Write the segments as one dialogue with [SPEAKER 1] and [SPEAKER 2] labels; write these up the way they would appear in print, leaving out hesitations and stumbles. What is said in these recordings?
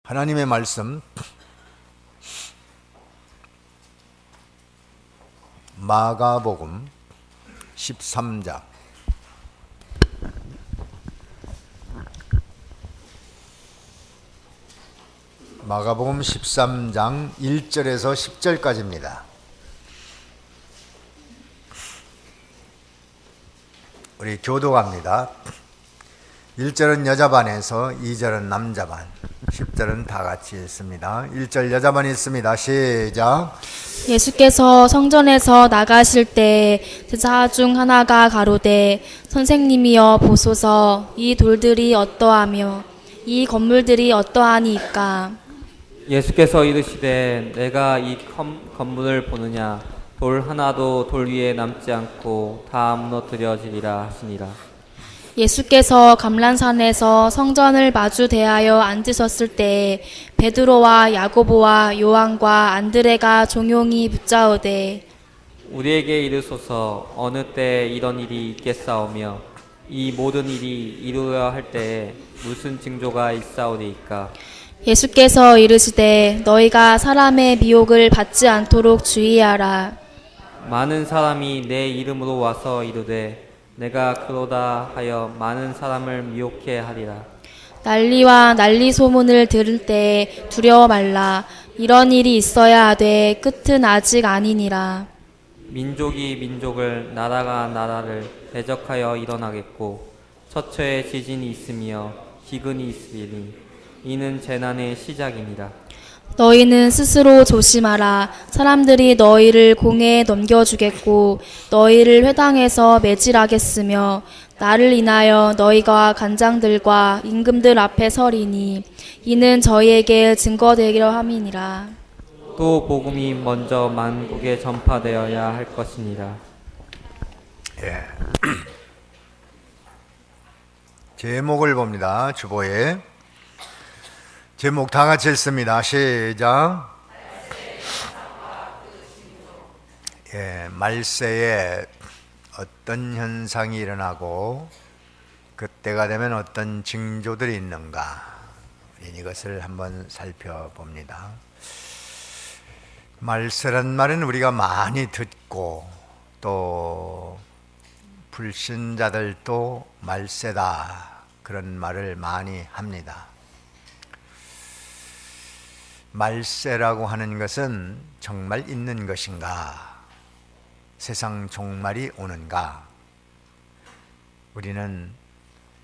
[SPEAKER 1] 하나님의 말씀 마가복음 13장 마가복음 13장 1절에서 10절까지입니다. 우리 교도갑니다. 1절은 여자반에서 2절은 남자반, 10절은 다 같이 읽습니다. 1절 여자반이 있습니다. 시작.
[SPEAKER 2] 예수께서 성전에서 나가실 때 제자 중 하나가 가로되 선생님이여 보소서 이 돌들이 어떠하며 이 건물들이 어떠하니이까.
[SPEAKER 3] 예수께서 이르시되 내가 이 건물을 보느냐 돌 하나도 돌 위에 남지 않고 다 무너뜨려지리라 하시니라.
[SPEAKER 2] 예수께서 감람산에서 성전을 마주 대하여 앉으셨을 때 베드로와 야고보와 요한과 안드레가 종용이 붙자오되
[SPEAKER 3] 우리에게 이르소서 어느 때에 이런 일이 있겠사오며 이 모든 일이 이루어야 할 때에 무슨 징조가 있사오리이까.
[SPEAKER 2] 예수께서 이르시되 너희가 사람의 미혹을 받지 않도록 주의하라.
[SPEAKER 3] 많은 사람이 내 이름으로 와서 이르되 내가 그러다 하여 많은 사람을 미혹해 하리라.
[SPEAKER 2] 난리와 난리 소문을 들을 때 두려워 말라. 이런 일이 있어야 하되 끝은 아직 아니니라.
[SPEAKER 3] 민족이 민족을 나라가 나라를 대적하여 일어나겠고 처처에 지진이 있으며 기근이 있으리니 이는 재난의 시작이니라.
[SPEAKER 2] 너희는 스스로 조심하라. 사람들이 너희를 공회에 넘겨주겠고 너희를 회당에서 매질하겠으며 나를 인하여 너희가 간장들과 임금들 앞에 서리니 이는 저희에게 증거되려 함이니라.
[SPEAKER 3] 또 복음이 먼저 만국에 전파되어야 할 것이니라.
[SPEAKER 1] 제목을 봅니다. 주보에 제목 다 같이 읽습니다. 시작. 말세에 어떤 현상이 일어나고 그때가 되면 어떤 징조들이 있는가, 이것을 한번 살펴봅니다. 말세란 말은 우리가 많이 듣고 또 불신자들도 말세다 그런 말을 많이 합니다. 말세라고 하는 것은 정말 있는 것인가? 세상 종말이 오는가? 우리는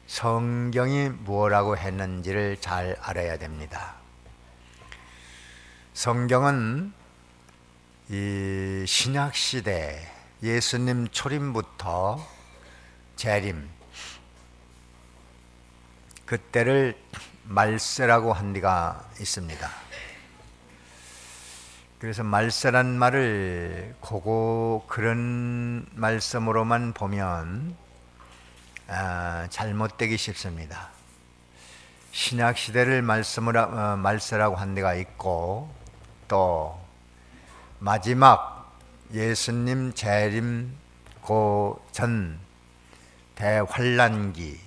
[SPEAKER 1] 성경이 무엇라고 했는지를 잘 알아야 됩니다. 성경은 이 신약시대 예수님 초림부터 재림, 그때를 말세라고 한 데가 있습니다. 그래서 말세란 말을 그런 말씀으로만 보면 잘못되기 쉽습니다. 신약시대를 말세라고 한 데가 있고 또 마지막 예수님 재림 전 대환란기,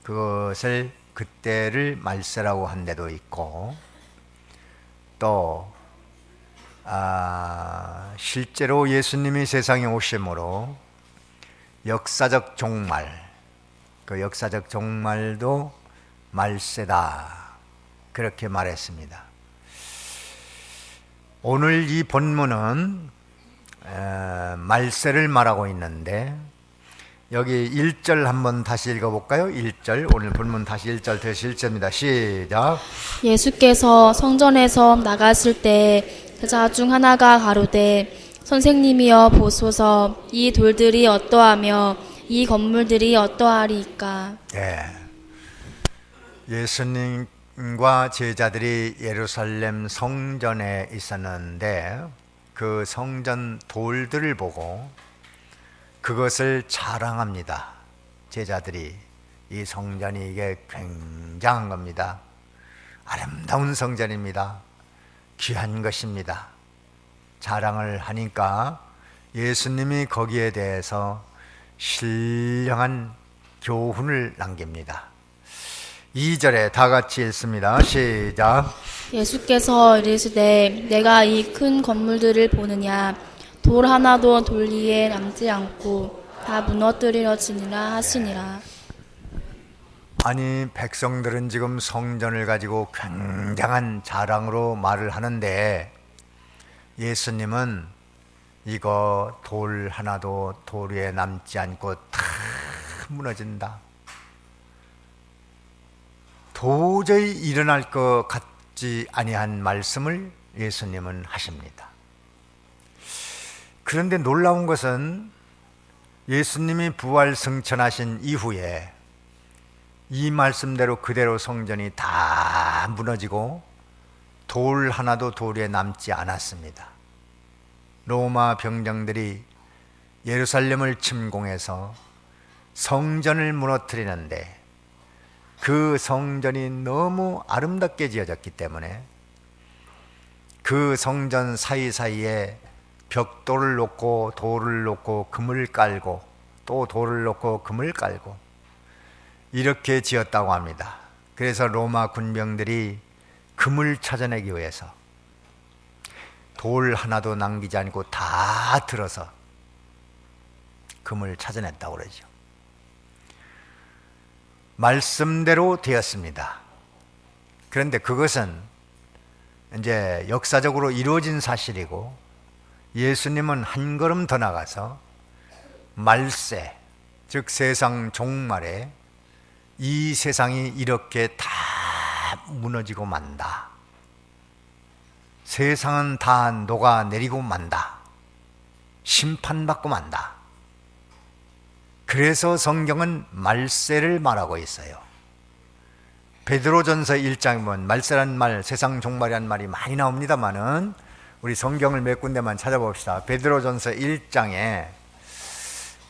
[SPEAKER 1] 그것을 그때를 말세라고 한 데도 있고 또 실제로 예수님이 세상에 오심으로 역사적 종말, 그 역사적 종말도 말세다 그렇게 말했습니다. 오늘 이 본문은 말세를 말하고 있는데 여기 1절 한번 다시 읽어볼까요? 1절, 오늘 본문 다시 1절 다시 1절입니다. 시작.
[SPEAKER 2] 예수께서 성전에서 나가실 때 제자 중 하나가 가로되 선생님이여 보소서 이 돌들이 어떠하며 이 건물들이 어떠하리이까.
[SPEAKER 1] 예수님과 제자들이 예루살렘 성전에 있었는데 그 성전 돌들을 보고 그것을 자랑합니다. 제자들이 이 성전이 이게 굉장한 겁니다. 아름다운 성전입니다. 귀한 것입니다. 자랑을 하니까 예수님이 거기에 대해서 신령한 교훈을 남깁니다. 2절에 다 같이 읽습니다. 시작.
[SPEAKER 2] 예수께서 이르시되 내가 이 큰 건물들을 보느냐 돌 하나도 돌 위에 남지 않고 다 무너뜨려지니라 하시니라.
[SPEAKER 1] 아니, 백성들은 지금 성전을 가지고 굉장한 자랑으로 말을 하는데 예수님은 이거 돌 하나도 돌 위에 남지 않고 다 무너진다, 도저히 일어날 것 같지 아니한 말씀을 예수님은 하십니다. 그런데 놀라운 것은 예수님이 부활 승천하신 이후에 이 말씀대로 그대로 성전이 다 무너지고 돌 하나도 돌 위에 남지 않았습니다. 로마 병정들이 예루살렘을 침공해서 성전을 무너뜨리는데 그 성전이 너무 아름답게 지어졌기 때문에 그 성전 사이사이에 벽돌을 놓고 돌을 놓고 금을 깔고 또 돌을 놓고 금을 깔고 이렇게 지었다고 합니다. 그래서 로마 군병들이 금을 찾아내기 위해서 돌 하나도 남기지 않고 다 들어서 금을 찾아냈다고 그러죠. 말씀대로 되었습니다. 그런데 그것은 이제 역사적으로 이루어진 사실이고 예수님은 한 걸음 더 나가서 말세, 즉 세상 종말에 이 세상이 이렇게 다 무너지고 만다, 세상은 다 녹아내리고 만다, 심판받고 만다. 그래서 성경은 말세를 말하고 있어요. 베드로전서 1장에 보면 말세란 말, 세상 종말이란 말이 많이 나옵니다만은 우리 성경을 몇 군데만 찾아봅시다. 베드로전서 1장에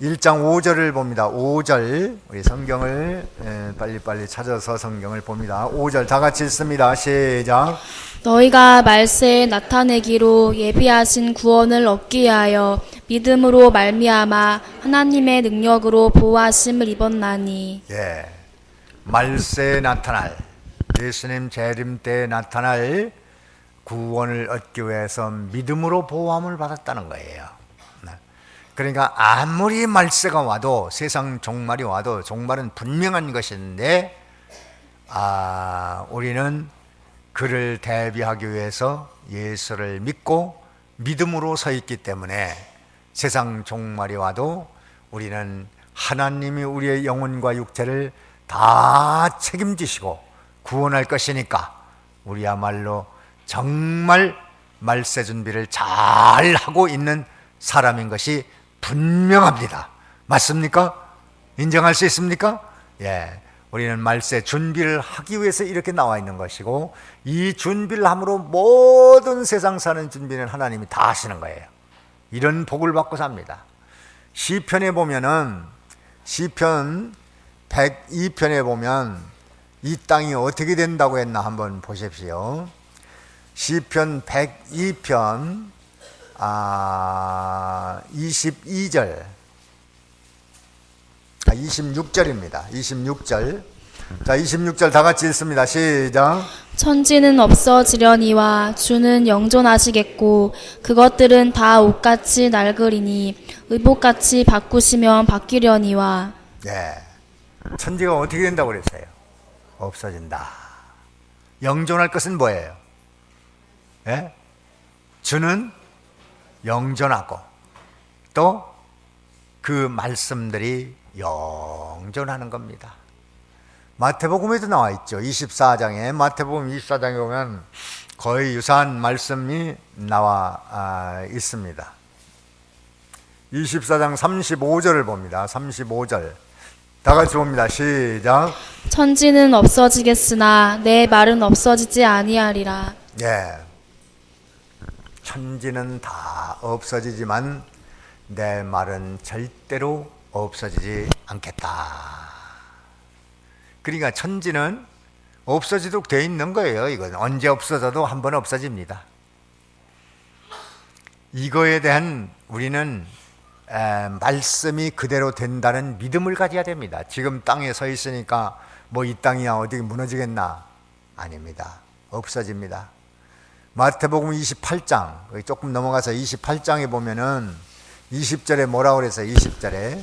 [SPEAKER 1] 1장 5절을 봅니다. 5절, 우리 성경을 빨리빨리 찾아서 성경을 봅니다. 5절 다 같이 읽습니다. 시작.
[SPEAKER 2] 너희가 말세에 나타내기로 예비하신 구원을 얻기 위하여 믿음으로 말미암아 하나님의 능력으로 보호하심을 입었나니.
[SPEAKER 1] 예, 말세에 나타날, 예수님 재림 때에 나타날 구원을 얻기 위해서 믿음으로 보호함을 받았다는 거예요. 그러니까 아무리 말세가 와도, 세상 종말이 와도, 종말은 분명한 것인데 우리는 그를 대비하기 위해서 예수를 믿고 믿음으로 서 있기 때문에 세상 종말이 와도 우리는 하나님이 우리의 영혼과 육체를 다 책임지시고 구원할 것이니까 우리야말로 정말 말세 준비를 잘 하고 있는 사람인 것이 분명합니다. 맞습니까? 인정할 수 있습니까? 예, 우리는 말세 준비를 하기 위해서 이렇게 나와 있는 것이고 이 준비를 함으로 모든 세상 사는 준비는 하나님이 다 하시는 거예요. 이런 복을 받고 삽니다. 시편에 보면은 시편 102편에 보면 이 땅이 어떻게 된다고 했나 한번 보십시오. 시편 102편 22절 26절입니다. 26절. 자, 26절 다 같이 읽습니다. 시작.
[SPEAKER 2] 천지는 없어지려니와 주는 영존하시겠고 그것들은 다 옷같이 낡으리니 의복같이 바꾸시면 바뀌려니와.
[SPEAKER 1] 네. 천지가 어떻게 된다고 그랬어요? 없어진다. 영존할 것은 뭐예요? 네? 주는 영존하고 또 그 말씀들이 영존하는 겁니다. 마태복음에도 나와 있죠. 24장에, 마태복음 24장에 보면 거의 유사한 말씀이 나와 있습니다. 24장 35절을 봅니다. 35절 다 같이 봅니다. 시작.
[SPEAKER 2] 천지는 없어지겠으나 내 말은 없어지지 아니하리라.
[SPEAKER 1] 예, 천지는 다 없어지지만 내 말은 절대로 없어지지 않겠다. 그러니까 천지는 없어지도록 되어 있는 거예요. 이건 언제 없어져도 한 번 없어집니다. 이거에 대한 우리는 말씀이 그대로 된다는 믿음을 가져야 됩니다. 지금 땅에 서 있으니까 뭐 이 땅이야 어디 무너지겠나? 아닙니다. 없어집니다. 마태복음 28장 조금 넘어가서 28장에 보면은 20절에 뭐라고 그랬어요? 20절에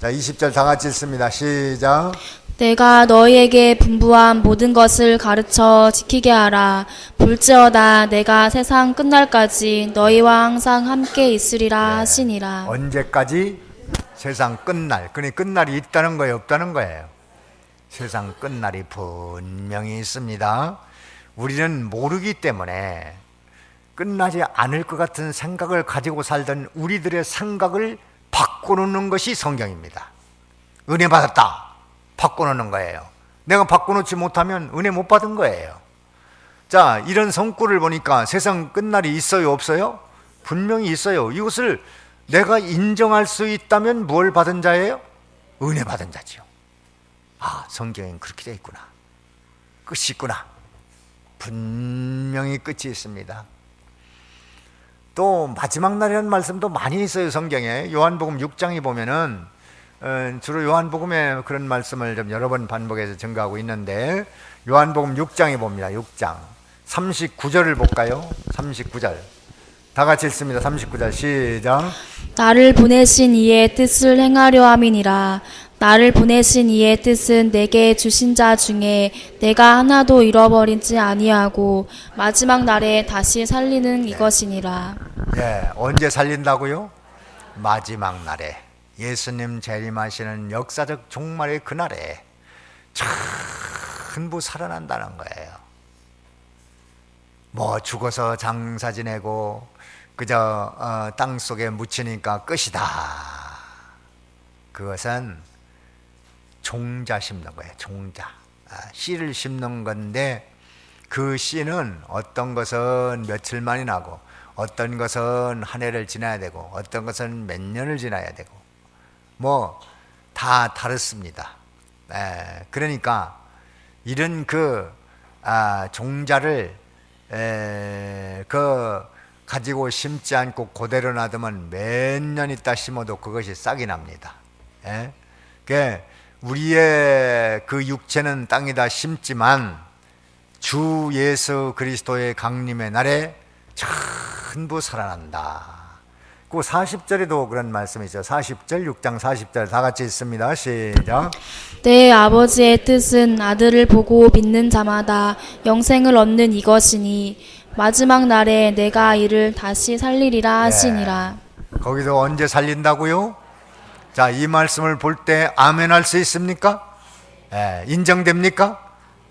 [SPEAKER 1] 자 20절 다 같이 읽습니다. 시작.
[SPEAKER 2] 내가 너희에게 분부한 모든 것을 가르쳐 지키게 하라. 볼지어다 내가 세상 끝날까지 너희와 항상 함께 있으리라 하시니라.
[SPEAKER 1] 언제까지? 세상 끝날. 그러니까 끝날이 있다는 거예요, 없다는 거예요? 세상 끝날이 분명히 있습니다. 우리는 모르기 때문에 끝나지 않을 것 같은 생각을 가지고 살던 우리들의 생각을 바꿔놓는 것이 성경입니다. 은혜 받았다, 바꿔놓는 거예요. 내가 바꿔놓지 못하면 은혜 못 받은 거예요. 자, 이런 성구를 보니까 세상 끝날이 있어요, 없어요? 분명히 있어요. 이것을 내가 인정할 수 있다면 뭘 받은 자예요? 은혜 받은 자지요. 아, 성경엔 그렇게 되어 있구나. 끝이 있구나. 분명히 끝이 있습니다. 또 마지막 날이라는 말씀도 많이 있어요, 성경에. 요한복음 6장에 보면은 주로 요한복음에 그런 말씀을 좀 여러 번 반복해서 증거하고 있는데, 요한복음 6장에 봅니다. 6장 39절을 볼까요? 39절 다 같이 읽습니다. 39절 시작.
[SPEAKER 2] 나를 보내신 이의 뜻을 행하려 함이니라. 나를 보내신 이의 뜻은 내게 주신 자 중에 내가 하나도 잃어버리지 아니하고 마지막 날에 다시 살리는 이것이니라.
[SPEAKER 1] 예, 언제 살린다고요? 마지막 날에, 예수님 재림하시는 역사적 종말의 그날에 전부 살아난다는 거예요. 뭐 죽어서 장사 지내고 그저 땅 속에 묻히니까 끝이다. 그것은 종자 심는 거예요. 종자. 씨를 심는 건데 그 씨는 어떤 것은 며칠만이 나고 어떤 것은 한 해를 지나야 되고 어떤 것은 몇 년을 지나야 되고 뭐 다 다릅니다. 그러니까 이런 종자를 가지고 심지 않고 그대로 놔두면 몇 년 있다 심어도 그것이 싹이 납니다. 우리의 그 육체는 땅에다 심지만 주 예수 그리스도의 강림의 날에 전부 살아난다. 그 40절에도 그런 말씀이 있어요. 40절, 6장 40절 다 같이 읽습니다. 시작.
[SPEAKER 2] 내 아버지의 뜻은 아들을 보고 믿는 자마다 영생을 얻는 이것이니 마지막 날에 내가 이를 다시 살리리라 하시니라.
[SPEAKER 1] 거기서 언제 살린다고요? 자, 이 말씀을 볼 때 아멘 할 수 있습니까? 인정됩니까?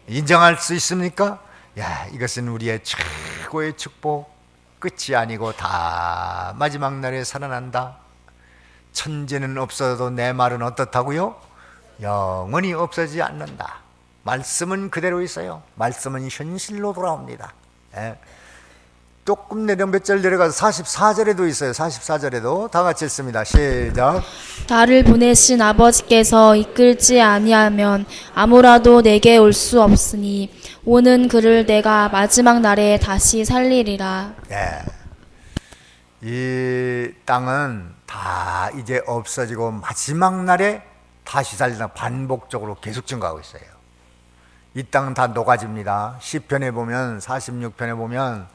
[SPEAKER 1] 인정할 수 있습니까? 야, 이것은 우리의 최고의 축복. 끝이 아니고 다 마지막 날에 살아난다. 천재는 없어도 내 말은 어떻다고요? 영원히 없어지지 않는다. 말씀은 그대로 있어요. 말씀은 현실로 돌아옵니다. 조금 내려 몇 절 내려가서 44절에도 있어요. 44절에도 다 같이 읽습니다. 시작.
[SPEAKER 2] 나를 보내신 아버지께서 이끌지 아니하면 아무라도 내게 올 수 없으니 오는 그를 내가 마지막 날에 다시 살리리라.
[SPEAKER 1] 이 땅은 다 이제 없어지고 마지막 날에 다시 살리다 반복적으로 계속 증가하고 있어요. 이 땅은 다 녹아집니다. 시편에 보면 46편에 보면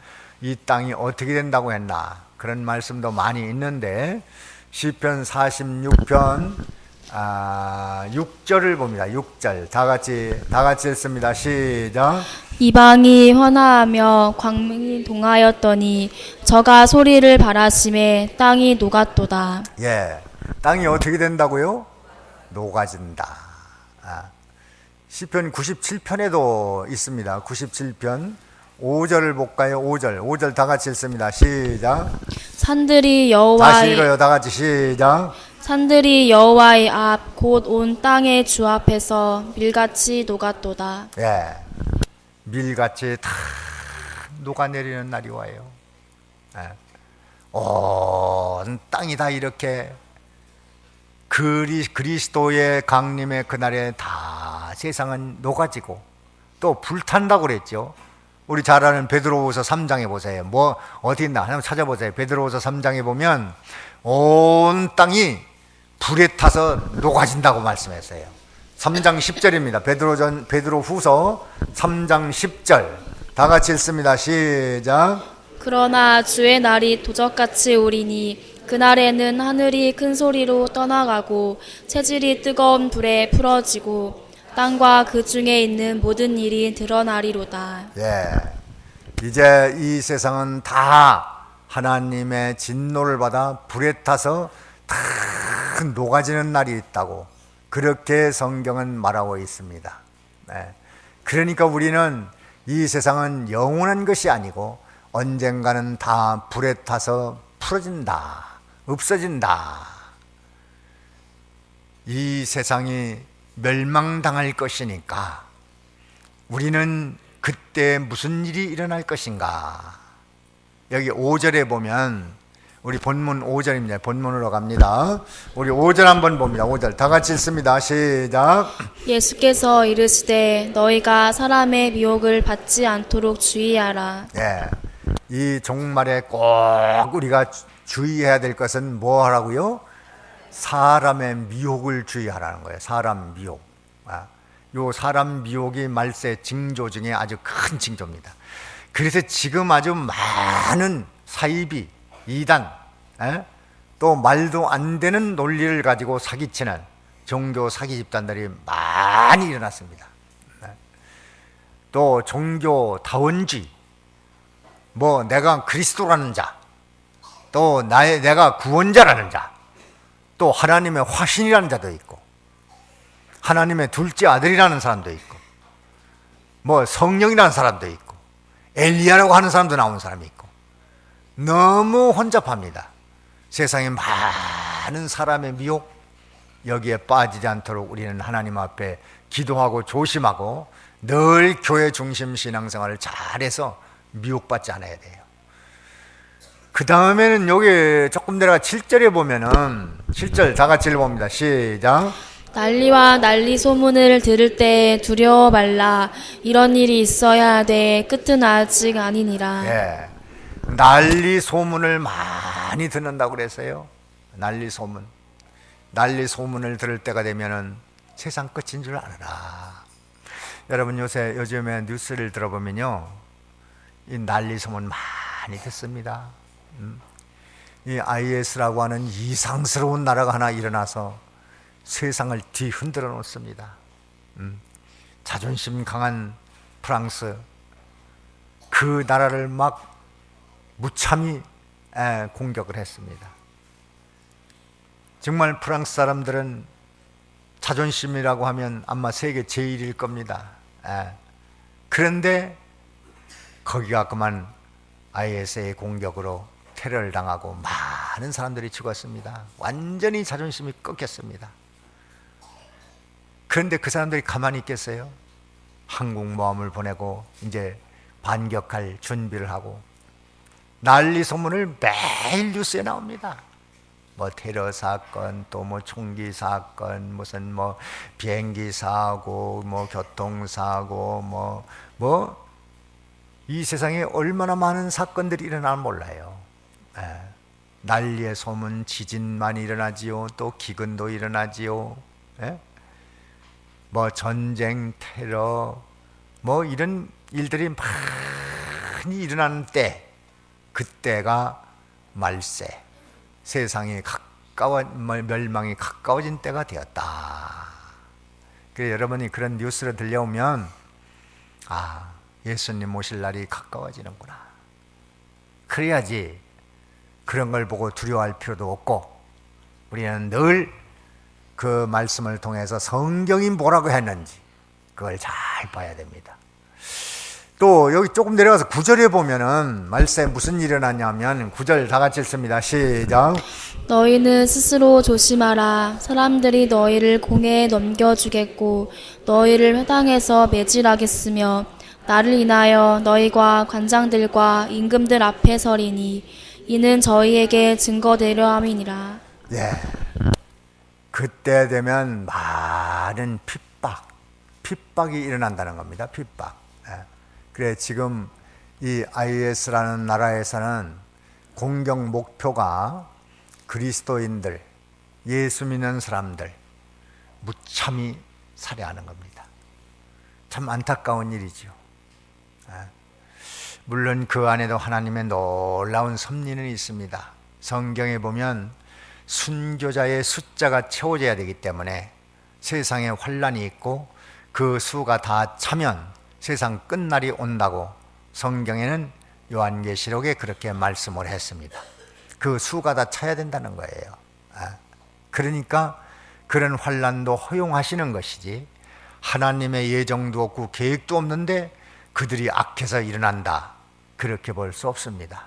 [SPEAKER 1] 이 땅이 어떻게 된다고 했나 그런 말씀도 많이 있는데 시편 46편 6절을 봅니다. 6절 다 같이 읽습니다. 시작.
[SPEAKER 2] 이방이 헌화하며 광명이 동하였더니 저가 소리를 바라심에 땅이 녹았도다.
[SPEAKER 1] 땅이 어떻게 된다고요? 녹아진다. 시편 97편에도 있습니다. 97편 5절을 볼까요? 5절 다 같이 읽습니다. 시작.
[SPEAKER 2] 산들이 여호와의
[SPEAKER 1] 다시 읽어요. 다 같이 시작.
[SPEAKER 2] 산들이 여호와의 앞 곧 온 땅의 주 앞에서 밀같이 녹았도다.
[SPEAKER 1] 밀같이 다 녹아내리는 날이 와요. 온 땅이 다 이렇게 그리스도의 강림의 그날에 다 세상은 녹아지고 또 불탄다고 그랬죠. 우리 잘 아는 베드로후서 3장에 보세요. 뭐 어디 있나 한번 찾아보세요. 베드로후서 3장에 보면 온 땅이 불에 타서 녹아진다고 말씀했어요. 3장 10절입니다. 베드로 후서 3장 10절. 다 같이 읽습니다. 시작.
[SPEAKER 2] 그러나 주의 날이 도적같이 오리니 그날에는 하늘이 큰 소리로 떠나가고 체질이 뜨거운 불에 풀어지고 땅과 그 중에 있는 모든 일이 드러나리로다.
[SPEAKER 1] 예. 이제 이 세상은 다 하나님의 진노를 받아 불에 타서 다 녹아지는 날이 있다고 그렇게 성경은 말하고 있습니다. 네. 그러니까 우리는 이 세상은 영원한 것이 아니고 언젠가는 다 불에 타서 풀어진다, 없어진다. 이 세상이 멸망당할 것이니까 우리는 그때 무슨 일이 일어날 것인가. 여기 5절에 보면 우리 본문 5절입니다. 본문으로 갑니다. 우리 5절 한번 봅니다. 5절 다 같이 읽습니다. 시작.
[SPEAKER 2] 예수께서 이르시되 너희가 사람의 미혹을 받지 않도록 주의하라.
[SPEAKER 1] 예. 이 종말에 꼭 우리가 주의해야 될 것은 뭐 하라고요? 사람의 미혹을 주의하라는 거예요. 사람 미혹. 요 사람 미혹이 말세 징조 중에 아주 큰 징조입니다. 그래서 지금 아주 많은 사이비, 이단, 또 말도 안 되는 논리를 가지고 사기치는 종교 사기 집단들이 많이 일어났습니다. 또 종교 다원주의, 뭐 내가 그리스도라는 자, 또 내가 구원자라는 자, 또 하나님의 화신이라는 자도 있고 하나님의 둘째 아들이라는 사람도 있고 뭐 성령이라는 사람도 있고 엘리야라고 하는 사람도 나온 사람이 있고 너무 혼잡합니다. 세상에 많은 사람의 미혹, 여기에 빠지지 않도록 우리는 하나님 앞에 기도하고 조심하고 늘 교회 중심 신앙생활을 잘해서 미혹받지 않아야 돼요. 그 다음에는 여기 조금 내려가 7절에 보면은 7절 다 같이 읽어봅니다. 시작.
[SPEAKER 2] 난리와 난리 소문을 들을 때 두려워 말라. 이런 일이 있어야 돼. 끝은 아직 아니니라.
[SPEAKER 1] 예. 난리 소문을 많이 듣는다고 그랬어요. 난리 소문. 난리 소문을 들을 때가 되면은 세상 끝인 줄 알아라. 여러분 요즘에 뉴스를 들어보면요, 이 난리 소문 많이 듣습니다. 이 IS라고 하는 이상스러운 나라가 하나 일어나서 세상을 뒤흔들어 놓습니다. 자존심 강한 프랑스, 그 나라를 막 무참히 공격을 했습니다. 정말 프랑스 사람들은 자존심이라고 하면 아마 세계 제일일 겁니다. 그런데 거기가 그만 IS의 공격으로 테러를 당하고 많은 사람들이 죽었습니다. 완전히 자존심이 꺾였습니다. 그런데 그 사람들이 가만히 있겠어요? 항공모함을 보내고 이제 반격할 준비를 하고 난리 소문을 매일 뉴스에 나옵니다. 뭐 테러 사건, 또 뭐 총기 사건, 무슨 뭐 비행기 사고, 뭐 교통사고, 뭐 이 세상에 얼마나 많은 사건들이 일어나면 몰라요. 난리의 소문, 지진만 일어나지요. 또 기근도 일어나지요. 뭐 전쟁, 테러, 뭐 이런 일들이 많이 일어나는 때, 그때가 말세, 세상이 멸망이 가까워진 때가 되었다. 그래서 여러분이 그런 뉴스를 들려오면 예수님 오실 날이 가까워지는구나. 그래야지 그런 걸 보고 두려워할 필요도 없고 우리는 늘 그 말씀을 통해서 성경이 뭐라고 했는지 그걸 잘 봐야 됩니다. 또 여기 조금 내려가서 9절에 보면은 말세 무슨 일이 일어났냐면 9절 다 같이 읽습니다. 시작.
[SPEAKER 2] 너희는 스스로 조심하라. 사람들이 너희를 공회에 넘겨주겠고 너희를 회당에서 매질하겠으며 나를 인하여 너희가 관장들과 임금들 앞에 서리니 이는 저희에게 증거되려 함이니라.
[SPEAKER 1] 예. 그때 되면 많은 핍박이 일어난다는 겁니다. 핍박. 그래 지금 이 IS라는 나라에서는 공격 목표가 그리스도인들, 예수 믿는 사람들 무참히 살해하는 겁니다. 참 안타까운 일이죠. 물론 그 안에도 하나님의 놀라운 섭리는 있습니다. 성경에 보면 순교자의 숫자가 채워져야 되기 때문에 세상에 환란이 있고 그 수가 다 차면 세상 끝날이 온다고 성경에는 요한계시록에 그렇게 말씀을 했습니다. 그 수가 다 차야 된다는 거예요. 그러니까 그런 환란도 허용하시는 것이지 하나님의 예정도 없고 계획도 없는데 그들이 악해서 일어난다, 그렇게 볼 수 없습니다.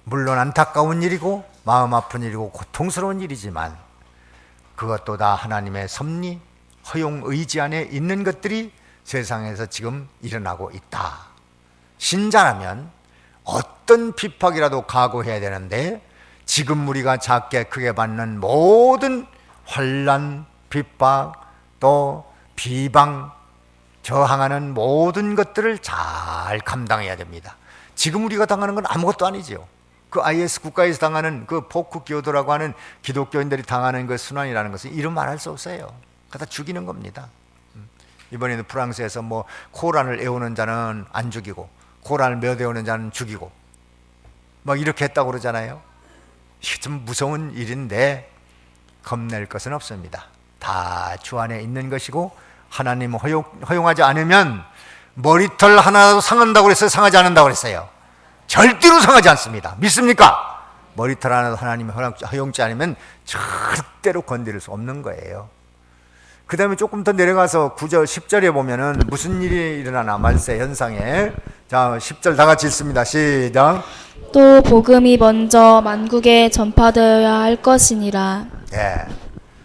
[SPEAKER 1] 물론 안타까운 일이고 마음 아픈 일이고 고통스러운 일이지만 그것도 다 하나님의 섭리, 허용 의지 안에 있는 것들이 세상에서 지금 일어나고 있다. 신자라면 어떤 핍박이라도 각오해야 되는데 지금 우리가 작게 크게 받는 모든 환난, 핍박, 또 비방, 저항하는 모든 것들을 잘 감당해야 됩니다. 지금 우리가 당하는 건 아무것도 아니죠. 그 IS 국가에서 당하는 그 포크 교도라고 하는 기독교인들이 당하는 그 순환이라는 것은 이름 말할 수 없어요. 갖다 죽이는 겁니다. 이번에도 프랑스에서 뭐 코란을 애우는 자는 안 죽이고 코란을 몇 애우는 자는 죽이고 막 이렇게 했다고 그러잖아요. 이게 좀 무서운 일인데 겁낼 것은 없습니다. 다 주 안에 있는 것이고 하나님 허용하지 않으면 머리털 하나도 상한다고 그랬어요? 상하지 않는다고 그랬어요? 절대로 상하지 않습니다. 믿습니까? 머리털 하나도 하나님이 허용치 않으면 절대로 건드릴 수 없는 거예요. 그 다음에 조금 더 내려가서 9절 10절에 보면은 무슨 일이 일어나나 말세 현상에. 자, 10절 다 같이 읽습니다. 시작.
[SPEAKER 2] 또 복음이 먼저 만국에 전파되어야 할 것이니라.
[SPEAKER 1] 예,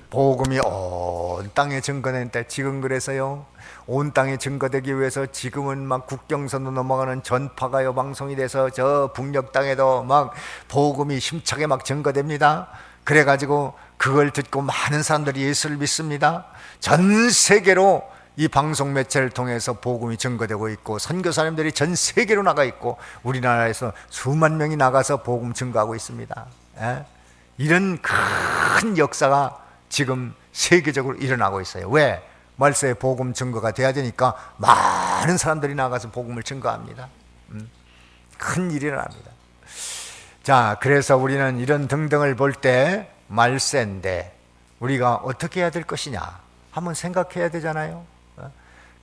[SPEAKER 1] 복음이 온 땅에 증거된 때, 지금 그래서요 온 땅에 증거되기 위해서 지금은 막 국경선도 넘어가는 전파가요 방송이 돼서 저 북녘 땅에도 막 복음이 힘차게 막 증거됩니다. 그래가지고 그걸 듣고 많은 사람들이 예수를 믿습니다. 전 세계로 이 방송 매체를 통해서 복음이 증거되고 있고 선교사님들이 전 세계로 나가 있고 우리나라에서 수만 명이 나가서 복음 증거하고 있습니다. 예? 이런 큰 역사가 지금 세계적으로 일어나고 있어요. 왜? 말세에 복음 증거가 돼야 되니까 많은 사람들이 나가서 복음을 증거합니다. 큰 일이 일어납니다. 자, 그래서 우리는 이런 등등을 볼 때 말세인데 우리가 어떻게 해야 될 것이냐 한번 생각해야 되잖아요.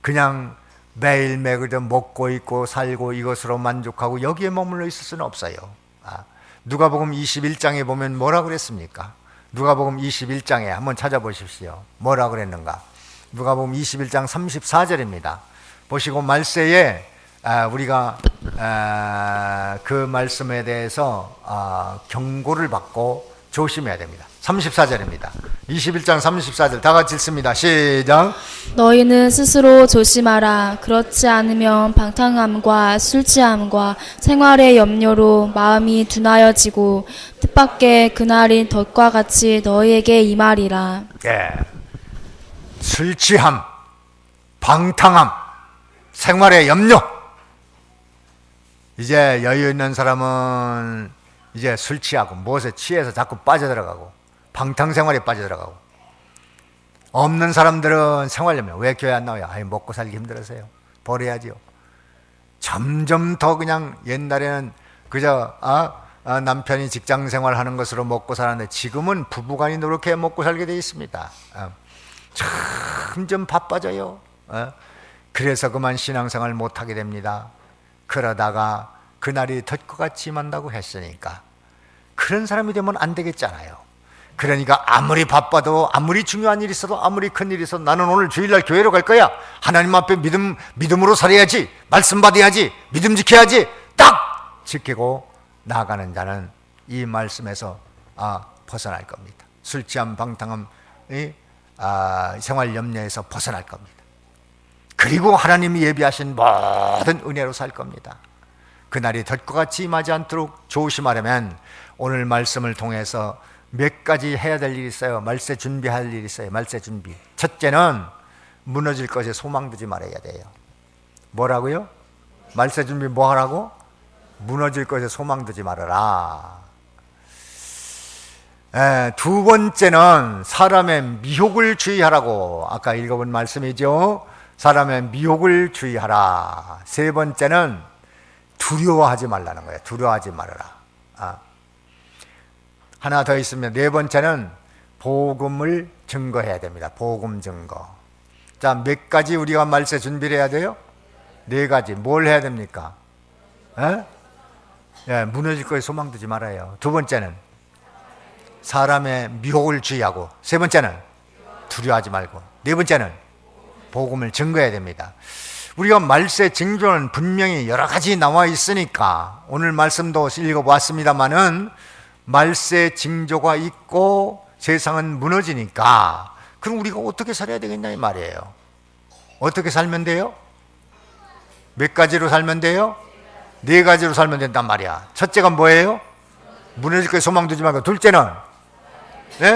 [SPEAKER 1] 그냥 매일매일 먹고 있고 살고 이것으로 만족하고 여기에 머물러 있을 수는 없어요. 누가복음 21장에 보면 뭐라 그랬습니까? 누가복음 21장에 한번 찾아보십시오. 뭐라 그랬는가? 누가복음 21장 34절입니다. 보시고 말세에 우리가 그 말씀에 대해서 경고를 받고 조심해야 됩니다. 34절입니다. 21장 34절 다 같이 읽습니다. 시작.
[SPEAKER 2] 너희는 스스로 조심하라. 그렇지 않으면 방탕함과 술취함과 생활의 염려로 마음이 둔하여지고 뜻밖의 그날이 덫과 같이 너희에게 임하리라.
[SPEAKER 1] 예. 술 취함, 방탕함, 생활의 염려. 이제 여유 있는 사람은 이제 술 취하고 무엇에 취해서 자꾸 빠져들어가고 방탕생활에 빠져들어가고, 없는 사람들은 생활 염려. 왜 교회 안 나와요? 먹고 살기 힘들어서요. 버려야지요. 점점 더 그냥 옛날에는 그저 남편이 직장 생활하는 것으로 먹고 살았는데 지금은 부부간이 노력해 먹고 살게 되어 있습니다. 점점 바빠져요. 그래서 그만 신앙생활 못하게 됩니다. 그러다가 그날이 덫과 같이 임한다고 했으니까 그런 사람이 되면 안 되겠잖아요. 그러니까 아무리 바빠도 아무리 중요한 일이 있어도 아무리 큰 일이 있어도 나는 오늘 주일날 교회로 갈 거야. 하나님 앞에 믿음으로 살아야지. 말씀 받아야지. 믿음 지켜야지. 딱 지키고 나가는 자는 이 말씀에서 벗어날 겁니다. 술 취함, 방탕함, 생활 염려에서 벗어날 겁니다. 그리고 하나님이 예비하신 모든 은혜로 살 겁니다. 그날이 덫과 같이 임하지 않도록 조심하려면 오늘 말씀을 통해서 몇 가지 해야 될 일이 있어요. 말세 준비할 일이 있어요. 말세 준비. 첫째는 무너질 것에 소망 두지 말아야 돼요. 뭐라고요? 말세 준비 뭐 하라고? 무너질 것에 소망 두지 말아라. 두 번째는 사람의 미혹을 주의하라고 아까 읽어본 말씀이죠. 사람의 미혹을 주의하라. 세 번째는 두려워하지 말라는 거예요. 두려워하지 말아라. 하나 더 있습니다. 네 번째는 복음을 증거해야 됩니다. 복음 증거. 자, 몇 가지 우리가 말세 준비를 해야 돼요? 네 가지. 뭘 해야 됩니까? 무너질 거에 소망 두지 말아요. 두 번째는 사람의 미혹을 주의하고, 세 번째는 두려워하지 말고, 네 번째는 복음을 증거해야 됩니다. 우리가 말세 징조는 분명히 여러 가지 나와 있으니까 오늘 말씀도 읽어보았습니다마는 말세 징조가 있고 세상은 무너지니까 그럼 우리가 어떻게 살아야 되겠냐 이 말이에요. 어떻게 살면 돼요? 몇 가지로 살면 돼요? 네 가지로 살면 된단 말이야. 첫째가 뭐예요? 무너질 거에 소망 두지 말고, 둘째는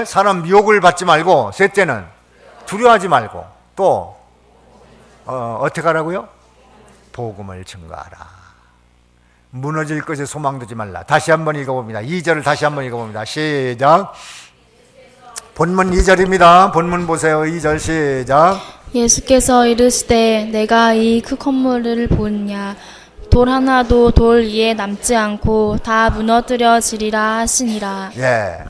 [SPEAKER 1] 사람 미혹을 받지 말고, 셋째는 두려워하지 말고, 또 어떻게 하라고요? 복음을 증거하라. 무너질 것에 소망 두지 말라. 다시 한번 읽어봅니다. 2절을 다시 한번 읽어봅니다. 시작. 본문 2절입니다. 본문 보세요. 2절 시작.
[SPEAKER 2] 예수께서 이르시되 내가 이 그 건물을 보느냐 돌 하나도 돌 위에 남지 않고 다 무너뜨려지리라 하시니라.
[SPEAKER 1] 예.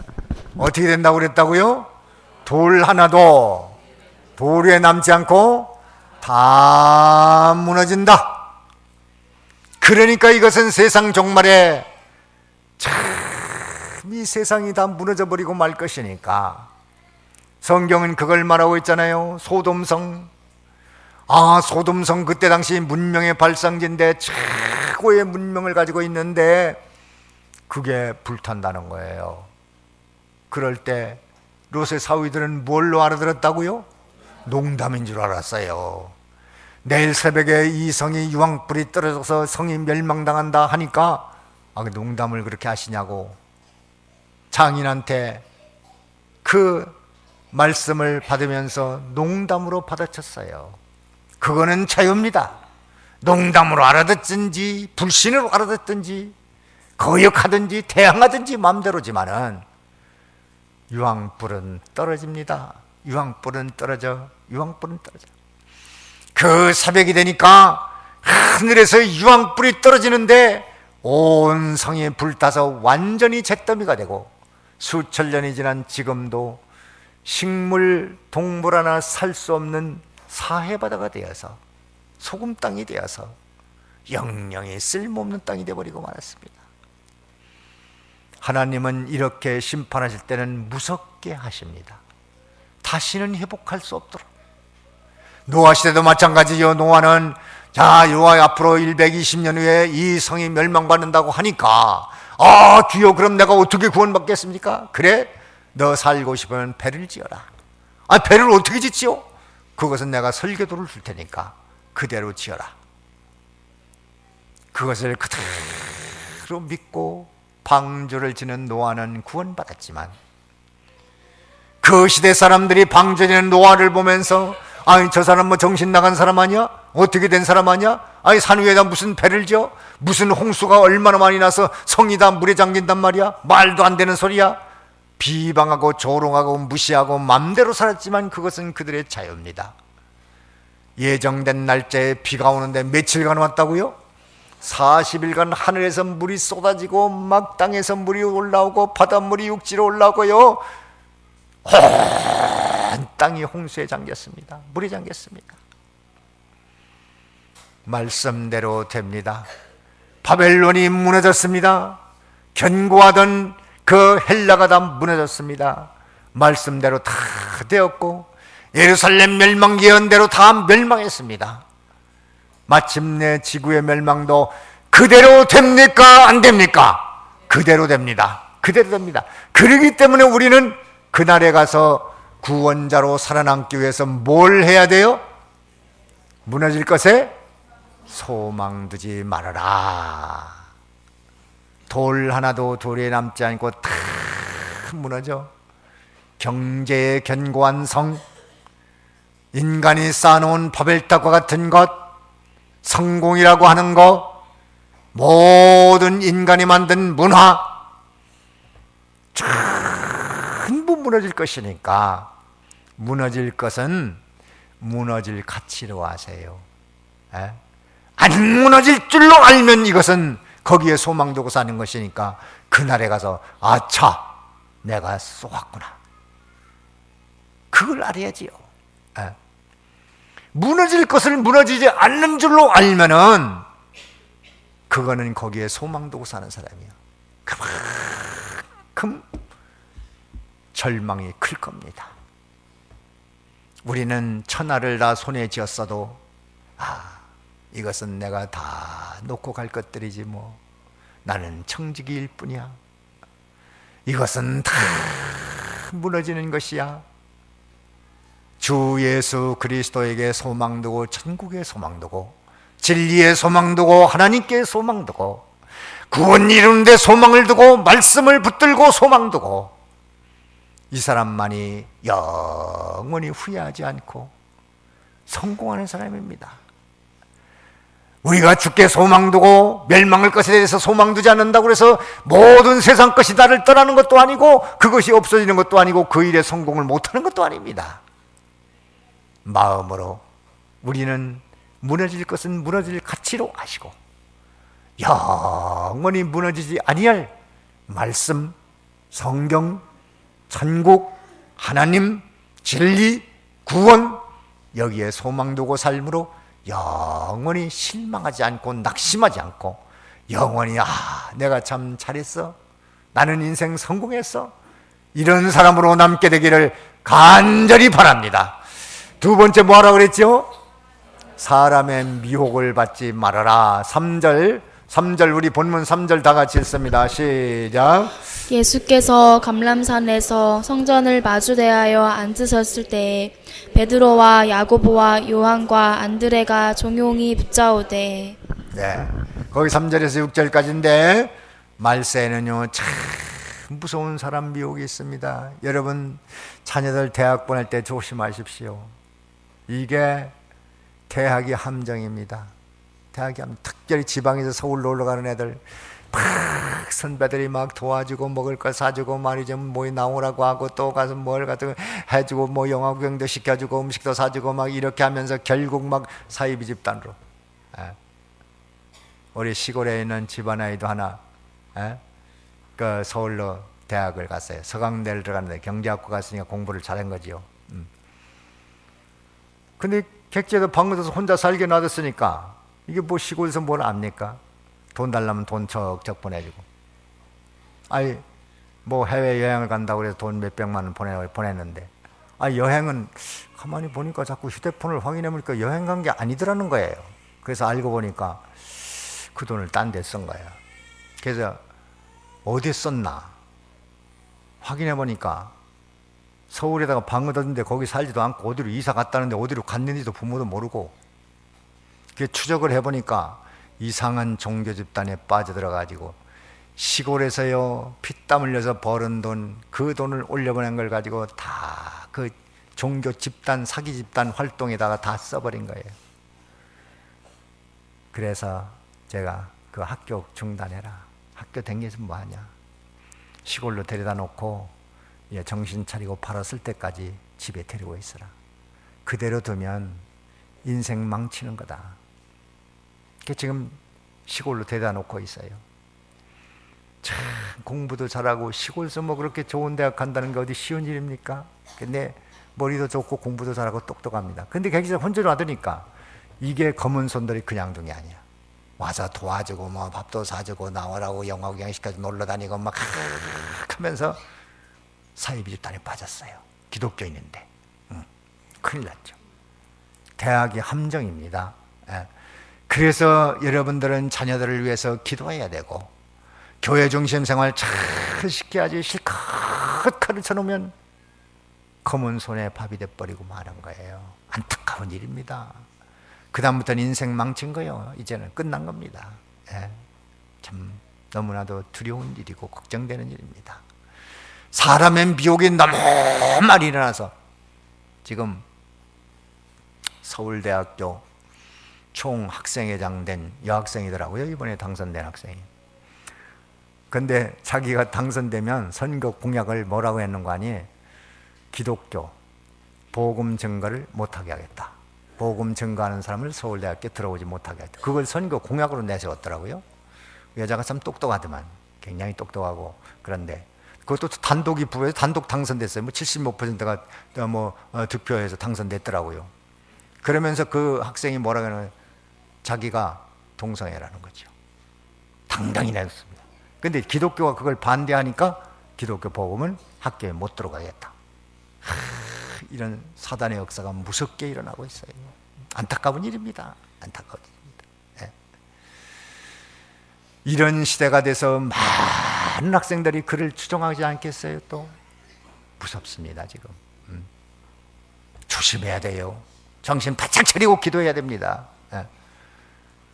[SPEAKER 1] 어떻게 된다고 그랬다고요? 돌 하나도 돌 위에 남지 않고 다 무너진다. 그러니까 이것은 세상 종말에 참 이 세상이 다 무너져 버리고 말 것이니까 성경은 그걸 말하고 있잖아요. 소돔성. 소돔성 그때 당시 문명의 발상지인데 최고의 문명을 가지고 있는데 그게 불탄다는 거예요. 그럴 때 롯의 사위들은 뭘로 알아들었다고요? 농담인 줄 알았어요. 내일 새벽에 이 성이 유황불이 떨어져서 성이 멸망당한다 하니까 농담을 그렇게 하시냐고 장인한테 그 말씀을 받으면서 농담으로 받아쳤어요. 그거는 자유입니다. 농담으로 알아듣든지 불신으로 알아듣든지 거역하든지 대항하든지 마음대로지만은 유황불은 떨어집니다. 유황불은 떨어져. 그 새벽이 되니까 하늘에서 유황불이 떨어지는데 온 성이 불타서 완전히 잿더미가 되고 수천 년이 지난 지금도 식물, 동물 하나 살 수 없는 사해바다가 되어서 소금 땅이 되어서 영영이 쓸모없는 땅이 되어버리고 말았습니다. 하나님은 이렇게 심판하실 때는 무섭게 하십니다. 다시는 회복할 수 없도록. 노아 시대도 마찬가지요. 노아는 노아 앞으로 120년 후에 이 성이 멸망받는다고 하니까 주여 그럼 내가 어떻게 구원받겠습니까? 그래 너 살고 싶으면 배를 지어라. 배를 어떻게 짓지요? 그것은 내가 설계도를 줄 테니까 그대로 지어라. 그것을 그대로 믿고 방주를 지는 노아는 구원받았지만 그 시대 사람들이 방주에 지는 노아를 보면서 저 사람 뭐 정신 나간 사람 아니야? 어떻게 된 사람 아니야? 산 위에다 무슨 배를 지어? 무슨 홍수가 얼마나 많이 나서 성이 다 물에 잠긴단 말이야? 말도 안 되는 소리야? 비방하고 조롱하고 무시하고 맘대로 살았지만 그것은 그들의 자유입니다. 예정된 날짜에 비가 오는데 며칠간 왔다고요? 40일간 하늘에서 물이 쏟아지고 막 땅에서 물이 올라오고 바닷물이 육지로 올라오고요. 온 땅이 홍수에 잠겼습니다. 물에 잠겼습니다. 말씀대로 됩니다. 바벨론이 무너졌습니다. 견고하던 그 헬라가 다 무너졌습니다. 말씀대로 다 되었고 예루살렘 멸망 예언대로 다 멸망했습니다. 마침내 지구의 멸망도 그대로 됩니까? 안 됩니까? 그대로 됩니다. 그대로 됩니다. 그러기 때문에 우리는 그날에 가서 구원자로 살아남기 위해서 뭘 해야 돼요? 무너질 것에 소망 두지 말아라. 돌 하나도 돌에 남지 않고 다 무너져. 경제의 견고한 성, 인간이 쌓아놓은 바벨탑과 같은 것, 성공이라고 하는 것, 모든 인간이 만든 문화 무너질 것이니까 무너질 것은 무너질 가치로 하세요. 에? 안 무너질 줄로 알면 이것은 거기에 소망 두고 사는 것이니까 그날에 가서 아차 내가 쏘았구나 그걸 알아야지요. 에? 무너질 것을 무너지지 않는 줄로 알면은 그거는 거기에 소망 두고 사는 사람이에요. 그만큼 절망이 클 겁니다. 우리는 천하를 다 손에 쥐었어도 이것은 내가 다 놓고 갈 것들이지 뭐 나는 청지기일 뿐이야. 이것은 다 무너지는 것이야. 주 예수 그리스도에게 소망 두고 천국에 소망 두고 진리에 소망 두고 하나님께 소망 두고 구원 이루는 데 소망을 두고 말씀을 붙들고 소망 두고 이 사람만이 영원히 후회하지 않고 성공하는 사람입니다. 우리가 주께 소망 두고 멸망할 것에 대해서 소망 두지 않는다고 해서 모든 세상 것이 나를 떠나는 것도 아니고 그것이 없어지는 것도 아니고 그 일에 성공을 못하는 것도 아닙니다. 마음으로 우리는 무너질 것은 무너질 가치로 아시고 영원히 무너지지 아니할 말씀, 성경, 천국, 하나님, 진리, 구원 여기에 소망 두고 삶으로 영원히 실망하지 않고 낙심하지 않고 영원히 내가 참 잘했어 나는 인생 성공했어 이런 사람으로 남게 되기를 간절히 바랍니다. 두 번째 뭐하라 그랬죠? 사람의 미혹을 받지 말아라. 3절 우리 본문 3절 다 같이 읽습니다. 시작.
[SPEAKER 2] 예수께서 감람산에서 성전을 마주대하여 앉으셨을 때 베드로와 야고보와 요한과 안드레가 종용이 붙자오되
[SPEAKER 1] 네, 거기 3절에서 6절까지인데 말세에는요 참 무서운 사람 미혹이 있습니다. 여러분 자녀들 대학 보낼 때 조심하십시오. 이게 대학이 함정입니다. 대학이 특별히 지방에서 서울로 올라가는 애들 막 선배들이 막 도와주고 먹을 거 사주고 말이죠 뭐 나오라고 하고 또 가서 뭘 같은 해주고 뭐 영화 구경도 시켜주고 음식도 사주고 막 이렇게 하면서 결국 막 사이비 집단으로 우리 시골에 있는 집안 아이도 하나 그 서울로 대학을 갔어요. 서강대를 들어갔는데 경제학과 갔으니까 공부를 잘한 거지요. 근데 객지에서 방에서 혼자 살게 놔뒀으니까 이게 뭐 시골에서 뭘 압니까? 돈 달라면 돈 척척 보내주고 뭐 해외여행을 간다고 해서 돈 몇백만 원 보냈는데 여행은 가만히 보니까 자꾸 휴대폰을 확인해 보니까 여행 간 게 아니더라는 거예요. 그래서 알고 보니까 그 돈을 딴 데 쓴 거예요. 그래서 어디에 썼나 확인해 보니까 서울에다가 방 얻었는데 거기 살지도 않고 어디로 이사 갔다는데 어디로 갔는지도 부모도 모르고 추적을 해보니까 이상한 종교 집단에 빠져들어가지고 시골에서요 피땀 흘려서 벌은 돈 그 돈을 올려보낸 걸 가지고 다 그 종교 집단 사기 집단 활동에다가 다 써버린 거예요. 그래서 제가 그 학교 중단해라. 학교 댕겨서 뭐하냐. 시골로 데려다 놓고 정신 차리고 팔았을 때까지 집에 데리고 있어라. 그대로 두면 인생 망치는 거다. 지금 시골로 데려다 놓고 있어요. 참 공부도 잘하고 시골에서 뭐 그렇게 좋은 대학 간다는 게 어디 쉬운 일입니까? 근데 머리도 좋고 공부도 잘하고 똑똑합니다. 근데 거기서 혼자 놔두니까 이게 검은 손들이 그냥 둔 게 아니야. 와서 도와주고 뭐 밥도 사주고 나와라고 영화 구경 시켜서 놀러 다니고 막 하면서 사이비 집단에 빠졌어요. 기독교인인데 큰일 났죠. 대학이 함정입니다. 그래서 여러분들은 자녀들을 위해서 기도해야 되고 교회 중심 생활 잘 시켜야지. 실컷 가르쳐 놓으면 검은 손에 밥이 돼버리고 마는 거예요. 안타까운 일입니다. 그 다음부터는 인생 망친 거예요. 이제는 끝난 겁니다. 참 너무나도 두려운 일이고 걱정되는 일입니다. 사람의 미혹이 너무 많이 일어나서 지금 서울대학교 총학생회장 된 여학생이더라고요. 이번에 당선된 학생이. 근데 자기가 당선되면 선거 공약을 뭐라고 했는 거 아니에요? 기독교 복음 증거를 못하게 하겠다. 복음 증거하는 사람을 서울대학교에 들어오지 못하게 하겠다. 그걸 선거 공약으로 내세웠더라고요. 여자가 참 똑똑하더만. 굉장히 똑똑하고. 그런데 그것도 단독 입후보에서 단독 당선됐어요. 뭐 75%가 득표해서 당선됐더라고요. 그러면서 그 학생이 뭐라고 하냐면 자기가 동성애라는 거죠. 당당히 내줬습니다. 근데 기독교가 그걸 반대하니까 기독교 복음은 학교에 못 들어가겠다. 이런 사단의 역사가 무섭게 일어나고 있어요. 안타까운 일입니다. 안타까운 일입니다. 네. 이런 시대가 돼서 많은 학생들이 그를 추종하지 않겠어요? 또 무섭습니다. 지금 조심해야 돼요. 정신 바짝 차리고 기도해야 됩니다. 네.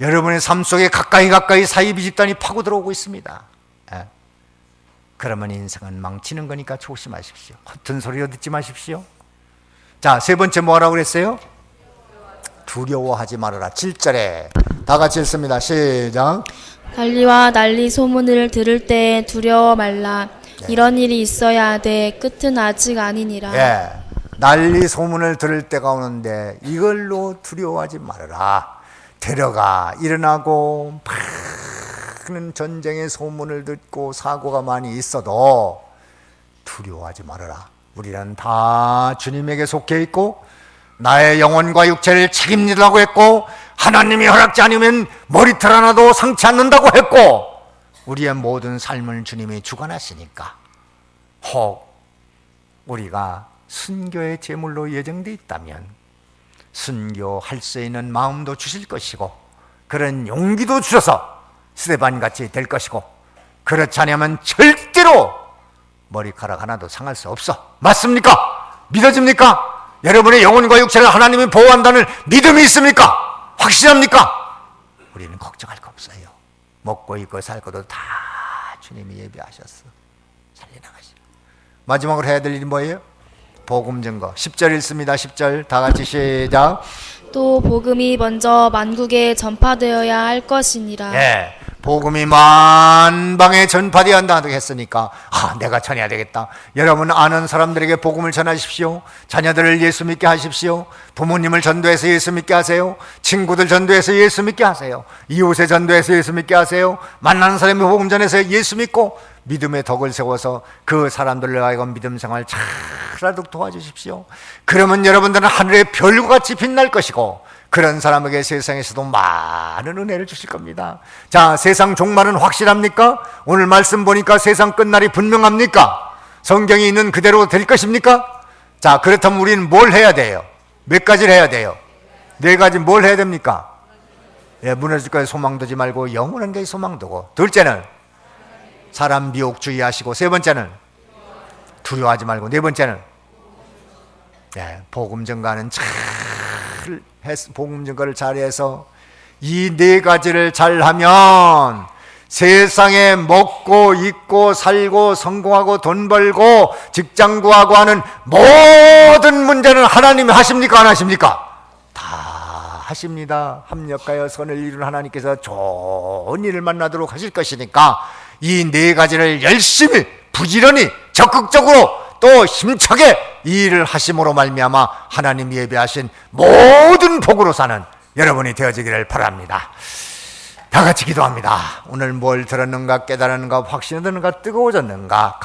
[SPEAKER 1] 여러분의 삶 속에 가까이 사이비 집단이 파고 들어오고 있습니다. 네. 그러면 인생은 망치는 거니까 조심하십시오. 허튼 소리로 듣지 마십시오. 자, 세 번째 뭐라고 그랬어요? 두려워하지 말아라. 7절에 다 같이 읽습니다. 시작.
[SPEAKER 2] 관리와 난리 소문을 들을 때 두려워 말라. 이런 일이 있어야 하되 끝은 아직 아니니라.
[SPEAKER 1] 예, 난리 소문을 들을 때가 오는데 이걸로 두려워하지 말아라. 테러가 일어나고 많은 전쟁의 소문을 듣고 사고가 많이 있어도 두려워하지 말아라. 우리는 다 주님에게 속해 있고 나의 영혼과 육체를 책임지라고 했고 하나님이 허락지 않으면 머리털 하나도 상치 않는다고 했고 우리의 모든 삶을 주님이 주관하시니까 혹 우리가 순교의 제물로 예정되어 있다면 순교할 수 있는 마음도 주실 것이고 그런 용기도 주셔서 스데반같이 될 것이고 그렇지 않으면 절대로 머리카락 하나도 상할 수 없어. 맞습니까? 믿어집니까? 여러분의 영혼과 육체를 하나님이 보호한다는 믿음이 있습니까? 확실합니까? 우리는 걱정할 거 없어요. 먹고 입고 살 것도 다 주님이 예비하셨어. 살려나가시라. 마지막으로 해야 될 일이 뭐예요? 복음 증거. 10절 읽습니다. 10절 다 같이 시작.
[SPEAKER 2] 또 복음이 먼저 만국에 전파되어야 할 것이니라.
[SPEAKER 1] 예, 복음이 만방에 전파되어야 한다고 했으니까 내가 전해야 되겠다. 여러분 아는 사람들에게 복음을 전하십시오. 자녀들을 예수 믿게 하십시오. 부모님을 전도해서 예수 믿게 하세요. 친구들 전도해서 예수 믿게 하세요. 이웃에 전도해서 예수 믿게 하세요. 만나는 사람이 복음 전해서 예수 믿고 믿음의 덕을 세워서 그 사람들로 하여금 믿음 생활 잘하도록 도와주십시오. 그러면 여러분들은 하늘의 별과 같이 빛날 것이고 그런 사람에게 세상에서도 많은 은혜를 주실 겁니다. 자, 세상 종말은 확실합니까? 오늘 말씀 보니까 세상 끝날이 분명합니까? 성경이 있는 그대로 될 것입니까? 자, 그렇다면 우리는 뭘 해야 돼요? 몇 가지를 해야 돼요? 4가지. 뭘 해야 됩니까? 예, 무너질 거에 소망 두지 말고 영원한 게 소망 두고. 둘째는 사람 미혹 주의하시고. 세 번째는 두려워하지 말고. 네 번째는 복음 증거하는 복음 증거를 잘해서 이 4가지를 잘하면 세상에 먹고 입고 살고 성공하고 돈 벌고 직장 구하고 하는 모든 문제는 하나님이 하십니까 안 하십니까? 다 하십니다. 합력하여 선을 이룬 하나님께서 좋은 일을 만나도록 하실 것이니까 이 4가지를 열심히 부지런히 적극적으로 또 힘차게 이 일을 하심으로 말미암아 하나님이 예비하신 모든 복으로 사는 여러분이 되어지기를 바랍니다. 다 같이 기도합니다. 오늘 뭘 들었는가 깨달았는가 확신이 드는가 뜨거워졌는가